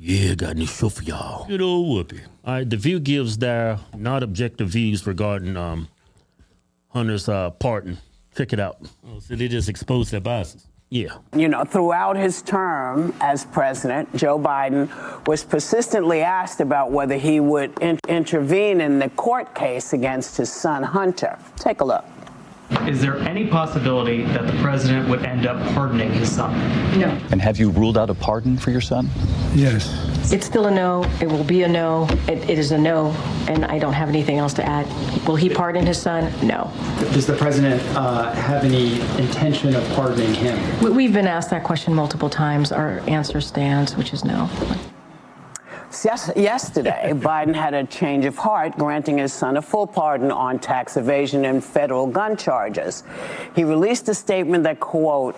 Yeah, got a new show for y'all. Good old Whoopi. All right, The View gives their not objective views regarding Hunter's pardon. Check it out. Oh, so they just exposed their biases. Yeah. You know, throughout his term as president, Joe Biden was persistently asked about whether he would intervene in the court case against his son, Hunter. Take a look. Is there any possibility that the president would end up pardoning his son? No. And have you ruled out a pardon for your son? Yes. It's still a no. It will be a no. It is a no, and I don't have anything else to add. Will he pardon his son? No. Does the president have any intention of pardoning him? We've been asked that question multiple times. Our answer stands, which is no. Yesterday, Biden had a change of heart, granting his son a full pardon on tax evasion and federal gun charges. He released a statement that, quote,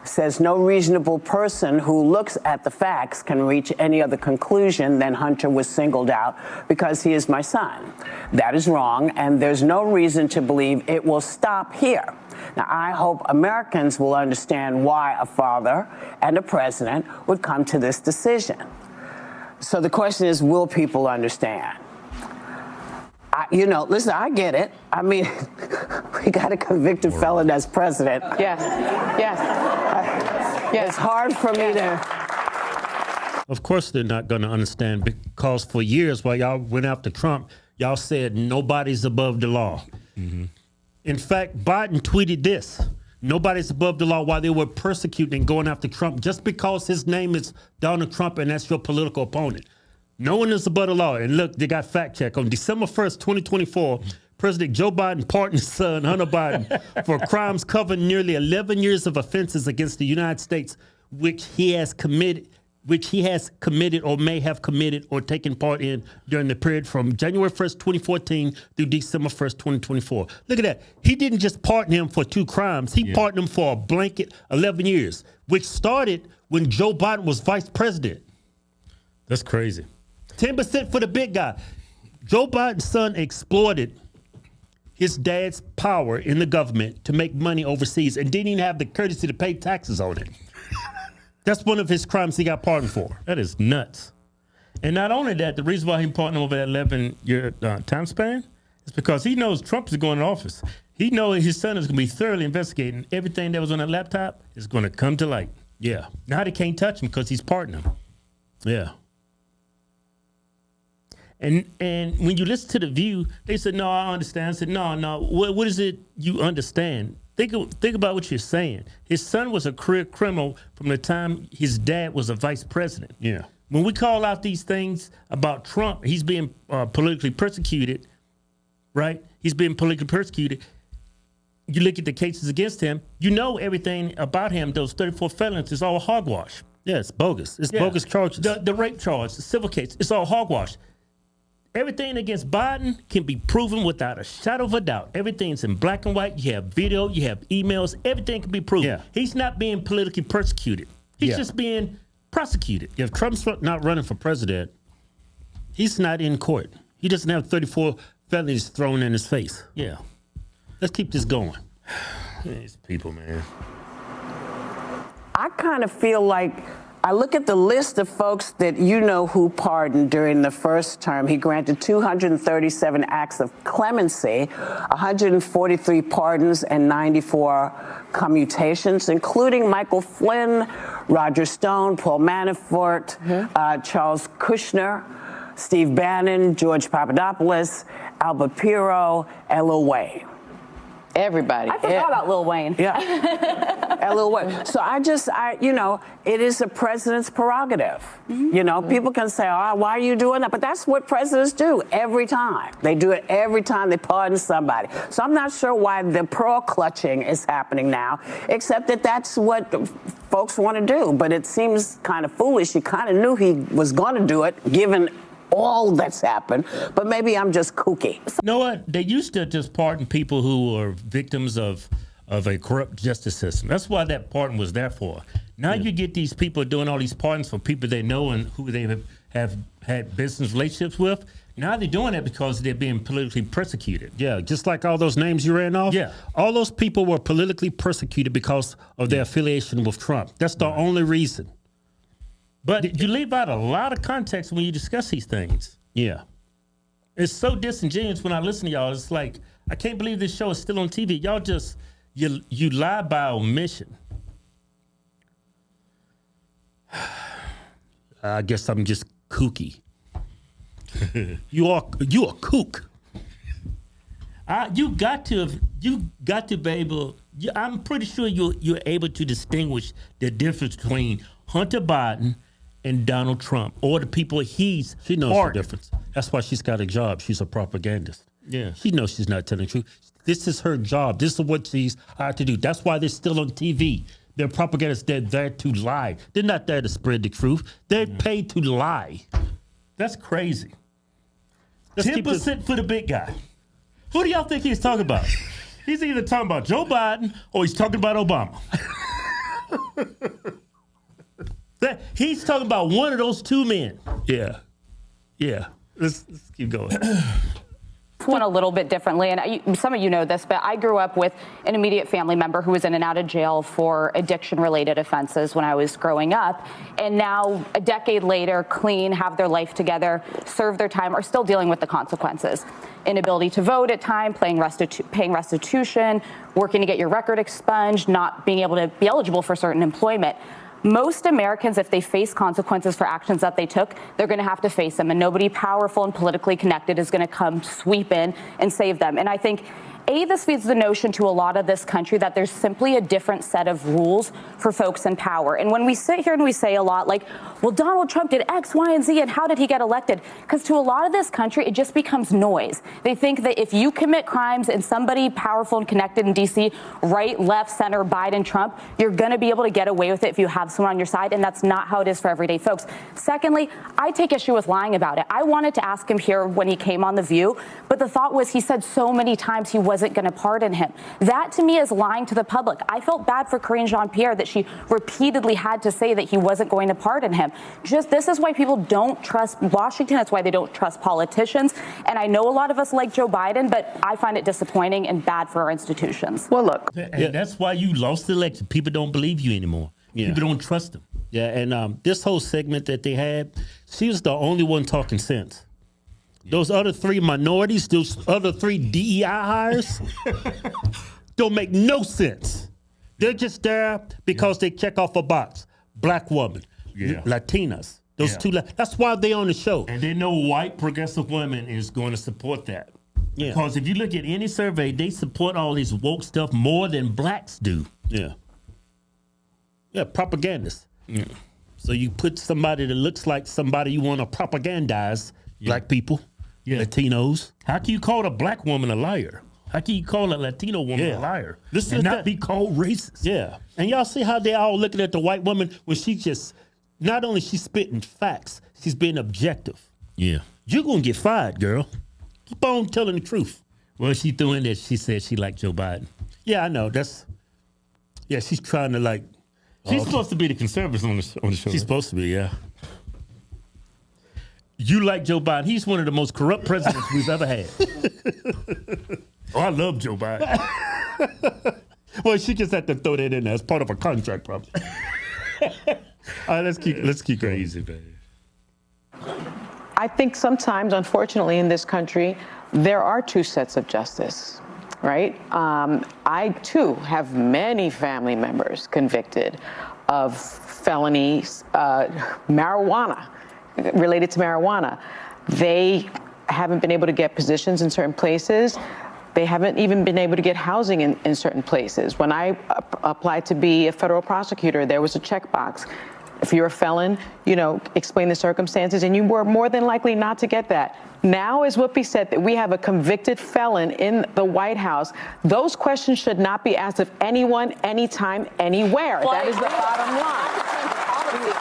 says no reasonable person who looks at the facts can reach any other conclusion than Hunter was singled out because he is my son. That is wrong, and there's no reason to believe it will stop here. Now, I hope Americans will understand why a father and a president would come to this decision. So the question is, will people understand? Listen, I get it. I mean, we got a convicted felon as president. Yes. It's hard for me to... Of course they're not going to understand, because for years while y'all went after Trump, y'all said nobody's above the law. Mm-hmm. In fact, Biden tweeted this. Nobody's above the law while they were persecuting and going after Trump just because his name is Donald Trump and that's your political opponent. No one is above the law. And look, they got fact check. On December 1st, 2024, President Joe Biden pardoned his son, Hunter Biden, for crimes covering nearly 11 years of offenses against the United States, which he has committed or may have committed or taken part in during the period from January 1st, 2014 through December 1st, 2024. Look at that. He didn't just pardon him for 2 crimes. He pardoned him for a blanket 11 years, which started when Joe Biden was vice president. That's crazy. 10% for the big guy. Joe Biden's son exploited his dad's power in the government to make money overseas and didn't even have the courtesy to pay taxes on it. That's one of his crimes he got pardoned for. That is nuts. And not only that, the reason why he pardoned him over that 11-year time span is because he knows Trump is going to office. He knows his son is going to be thoroughly investigating. Everything that was on that laptop is going to come to light. Yeah. Now they can't touch him because he's pardoning him. Yeah. And when you listen to The View, they said, no, I understand. I said, no. What is it you understand? Think about what you're saying. His son was a career criminal from the time his dad was a vice president. Yeah. When we call out these things about Trump, he's being politically persecuted, right? He's being politically persecuted. You look at the cases against him, you know everything about him, those 34 felons, is all hogwash. Yeah, it's bogus. It's bogus charges. The rape charge, the civil case, it's all hogwash. Everything against Biden can be proven without a shadow of a doubt. Everything's in black and white. You have video, you have emails. Everything can be proven. Yeah. He's not being politically persecuted. He's just being prosecuted. If Trump's not running for president, he's not in court. He doesn't have 34 felonies thrown in his face. Yeah. Let's keep this going. These people, man. I kind of feel like I look at the list of folks that who pardoned during the first term. He granted 237 acts of clemency, 143 pardons, and 94 commutations, including Michael Flynn, Roger Stone, Paul Manafort, Charles Kushner, Steve Bannon, George Papadopoulos, Albert Pirro, and Lil Wayne. Everybody. I forgot about Lil Wayne. Yeah. And Lil Wayne. So it is a president's prerogative. Mm-hmm. People can say, why are you doing that? But that's what presidents do every time. They do it every time they pardon somebody. So I'm not sure why the pearl clutching is happening now, except that that's what folks want to do. But it seems kind of foolish. You kind of knew he was going to do it, given all that's happened, but maybe I'm just kooky. You know what? They used to just pardon people who were victims of a corrupt justice system. That's why that pardon was there for. Now you get these people doing all these pardons for people they know and who they have had business relationships with. Now they're doing it because they're being politically persecuted. Yeah, just like all those names you ran off. Yeah. All those people were politically persecuted because of their affiliation with Trump. That's the only reason. But you leave out a lot of context when you discuss these things. Yeah. It's so disingenuous when I listen to y'all. It's like, I can't believe this show is still on TV. Y'all just, you lie by omission. I guess I'm just kooky. You a kook. You got to be able. I'm pretty sure you're able to distinguish the difference between Hunter Biden and Donald Trump, or the people She knows the difference. That's why she's got a job. She's a propagandist. Yeah, she knows she's not telling the truth. This is her job. This is what she's hired to do. That's why they're still on TV. They're propagandists. They're there to lie. They're not there to spread the truth. They're paid to lie. That's crazy. 10% for the big guy. Who do y'all think he's talking about? He's either talking about Joe Biden or he's talking about Obama. He's talking about one of those two men. Yeah. Let's keep going. One a little bit differently, and some of you know this, but I grew up with an immediate family member who was in and out of jail for addiction-related offenses when I was growing up, and now a decade later, clean, have their life together, serve their time, are still dealing with the consequences. Inability to vote at time, paying restitution, working to get your record expunged, not being able to be eligible for certain employment. Most Americans, if they face consequences for actions that they took, they're going to have to face them, and nobody powerful and politically connected is going to come sweep in and save them. And I think, this feeds the notion to a lot of this country that there's simply a different set of rules for folks in power. And when we sit here and we say a lot like, well, Donald Trump did X, Y, and Z, and how did he get elected? Because to a lot of this country, it just becomes noise. They think that if you commit crimes and somebody powerful and connected in D.C., right, left, center, Biden, Trump, you're going to be able to get away with it if you have someone on your side, and that's not how it is for everyday folks. Secondly, I take issue with lying about it. I wanted to ask him here when he came on The View, but the thought was he said so many times he wasn't going to pardon him. That, to me, is lying to the public. I felt bad for Karine Jean-Pierre that she repeatedly had to say that he wasn't going to pardon him. This is why people don't trust Washington. That's why they don't trust politicians. And I know a lot of us like Joe Biden, but I find it disappointing and bad for our institutions. Well, look. And that's why you lost the election. People don't believe you anymore. Yeah. People don't trust them. Yeah, and this whole segment that they had, she was the only one talking sense. Those other three minorities, those other three DEI hires, don't make no sense. They're just there because they check off a box. Black woman, Latinas, those two. That's why they're on the show. And they know white progressive women is going to support that. Yeah. Because if you look at any survey, they support all this woke stuff more than blacks do. Yeah, propagandists. Yeah. So you put somebody that looks like somebody you want to propagandize, black people. Yeah. Latinos. How can you call a black woman a liar? How can you call a Latino woman a liar? And not be called racist? Yeah. And y'all see how they all looking at the white woman when she just, not only she's spitting facts, she's being objective. Yeah. You're going to get fired, girl. Keep on telling the truth. Well, she threw in that she said she liked Joe Biden. Yeah, I know. She's trying to like. She's supposed to be the conservative on the show. She's supposed to be, yeah. You like Joe Biden. He's one of the most corrupt presidents we've ever had. I love Joe Biden. Well, she just had to throw that in there as part of a contract, probably. All right, let's keep going. Crazy, baby. I think sometimes, unfortunately, in this country, there are two sets of justice, right? I, too, have many family members convicted of felonies, related to marijuana. They haven't been able to get positions in certain places. They haven't even been able to get housing in certain places. When I applied to be a federal prosecutor, there was a checkbox. If you're a felon, explain the circumstances, and you were more than likely not to get that. Now, as Whoopi said, that we have a convicted felon in the White House, those questions should not be asked of anyone, anytime, anywhere. That is the bottom line.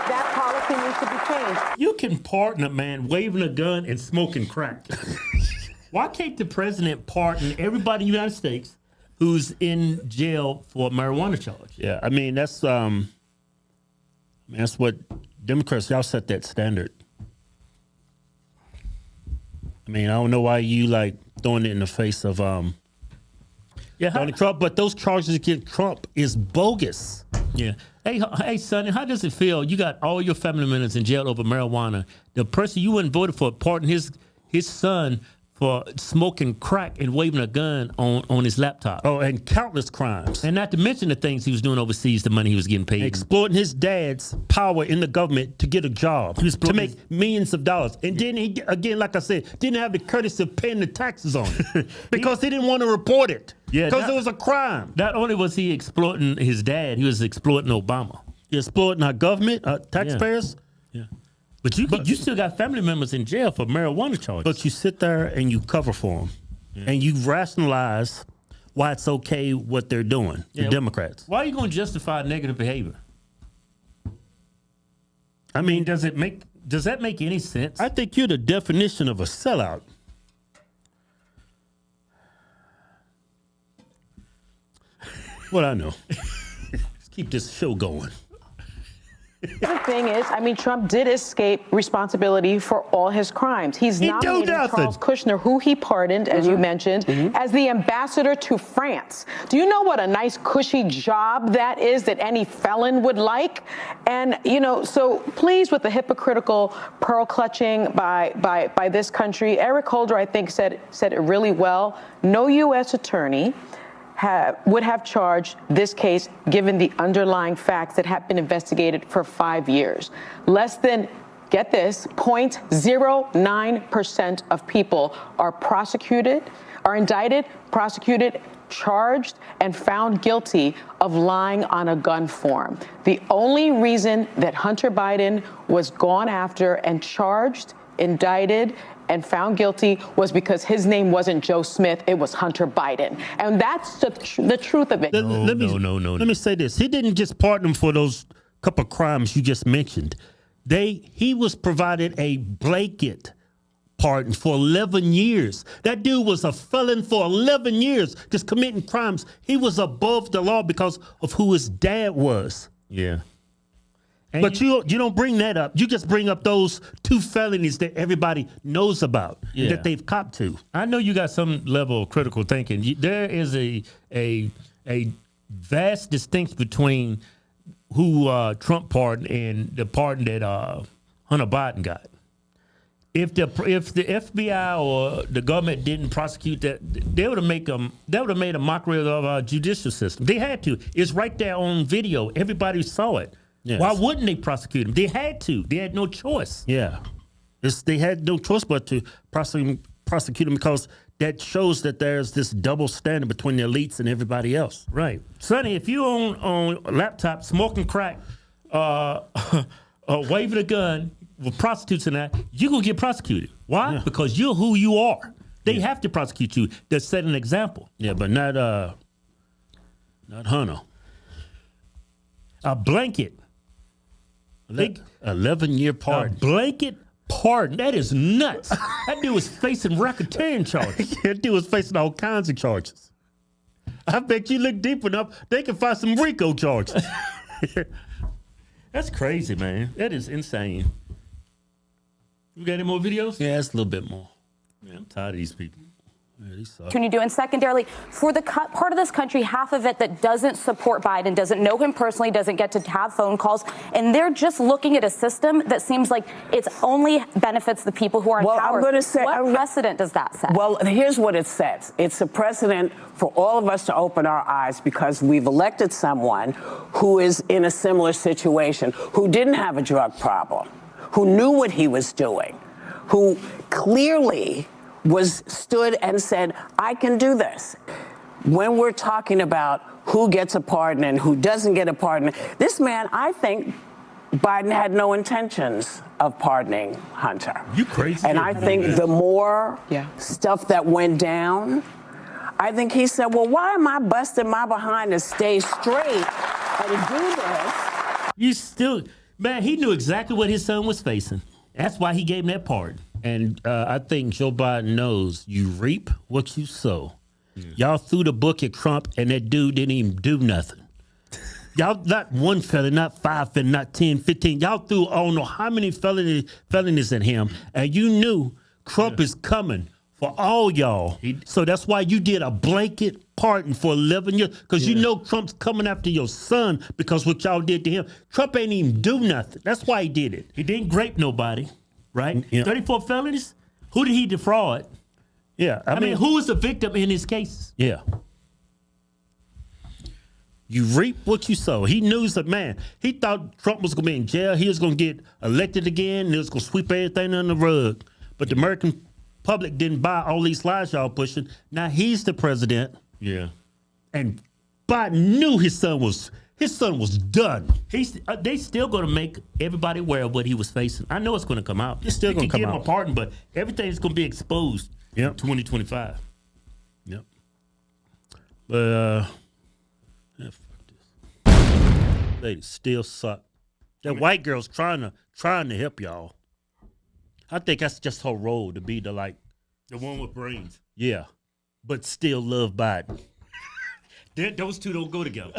That policy needs to be changed. You can pardon a man waving a gun and smoking crack. Why can't the president pardon everybody in the United States who's in jail for a marijuana charge? Yeah, I mean, that's what Democrats, y'all set that standard. I mean, I don't know why you like throwing it in the face of Donald Trump, but those charges against Trump is bogus. Yeah. Hey, Sonny, how does it feel? You got all your family members in jail over marijuana. The person you wouldn't voted for pardoned his son for smoking crack and waving a gun on his laptop. Oh, and countless crimes. And not to mention the things he was doing overseas, the money he was getting paid. Exploiting his dad's power in the government to get a job, to make millions of dollars. And then he, again, like I said, didn't have the courtesy of paying the taxes on it because he didn't want to report it because it was a crime. Not only was he exploiting his dad, he was exploiting Obama. He exploiting our government, our taxpayers. Yeah. But you still got family members in jail for marijuana charges. But you sit there and you cover for them, and you rationalize why it's okay what they're doing, the Democrats. Why are you going to justify negative behavior? I mean, does that make any sense? I think you're the definition of a sellout. What I know. Let's keep this show going. The thing is, I mean, Trump did escape responsibility for all his crimes. He's nominated Charles Kushner, who he pardoned, as you mentioned, as the ambassador to France. Do you know what a nice, cushy job that is that any felon would like? And, you know, so pleased with the hypocritical pearl clutching by this country. Eric Holder, I think, said it really well. No U.S. attorney would have charged this case given the underlying facts that have been investigated for 5 years. Less than, get this, 0.09% of people are indicted, prosecuted, charged, and found guilty of lying on a gun form. The only reason that Hunter Biden was gone after and charged, indicted, and found guilty was because his name wasn't Joe Smith, it was Hunter Biden. And that's the truth of it. Let me say this. He didn't just pardon him for those couple of crimes you just mentioned. He was provided a blanket pardon for 11 years. That dude was a felon for 11 years, just committing crimes. He was above the law because of who his dad was. Yeah. And but you don't bring that up. You just bring up those 2 felonies that everybody knows about that they've copped to. I know you got some level of critical thinking. There is a vast distinction between who Trump pardoned and the pardon that Hunter Biden got. If the FBI or the government didn't prosecute that, they would have made a mockery of our judicial system. They had to. It's right there on video. Everybody saw it. Yes. Why wouldn't they prosecute him? They had to. They had no choice. Yeah. They had no choice but to prosecute him because that shows that there's this double standard between the elites and everybody else. Right. Sonny, if you on a laptop smoking crack, waving a gun with prostitutes and that, you're going to get prosecuted. Why? Yeah. Because you're who you are. They have to prosecute you. They set an example. Yeah, but not Hunter. A blanket. 11-year pardon. A blanket pardon. That is nuts. That dude was facing racketeering charges. That dude was facing all kinds of charges. I bet you look deep enough, they can find some RICO charges. That's crazy, man. That is insane. You got any more videos? Yeah, it's a little bit more. Man, I'm tired of these people. Can you do? And secondarily, for the part of this country, half of it that doesn't support Biden, doesn't know him personally, doesn't get to have phone calls, and they're just looking at a system that seems like it only benefits the people who are in power. I'm going to say, what precedent does that set? Well, here's what it sets. It's a precedent for all of us to open our eyes because we've elected someone who is in a similar situation, who didn't have a drug problem, who knew what he was doing, who clearly stood and said, I can do this. When we're talking about who gets a pardon and who doesn't get a pardon, this man, I think Biden had no intentions of pardoning Hunter. You crazy. And I think the more stuff that went down, I think he said, well, why am I busting my behind to stay straight and do this? Man, he knew exactly what his son was facing. That's why he gave him that pardon. And I think Joe Biden knows you reap what you sow. Y'all threw the book at Trump, and that dude didn't even do nothing. Y'all, not one felony, not 5 felonies, not 10, 15. Y'all threw I don't know how many felonies at him, and you knew Trump is coming for all y'all. So that's why you did a blanket pardon for 11 years, because you know Trump's coming after your son because what y'all did to him. Trump ain't even do nothing. That's why he did it. He didn't grape nobody, right? Yeah. 34 felonies? Who did he defraud? Yeah. I mean, who was the victim in his case? Yeah. You reap what you sow. He knew that, man. He thought Trump was going to be in jail. He was going to get elected again. And he was going to sweep everything under the rug. But the American public didn't buy all these lies y'all pushing. Now he's the president. Yeah. And Biden knew his son was done. They still going to make everybody aware of what he was facing. I know it's going to come out. It's still going to come give him out. a pardon, but everything's going to be exposed. Yep. In 2025. Yep. But fuck this. Ladies still suck. That white girl's trying to help y'all. I think that's just her role, to be the one with brains. Yeah, but still love Biden. Those two don't go together.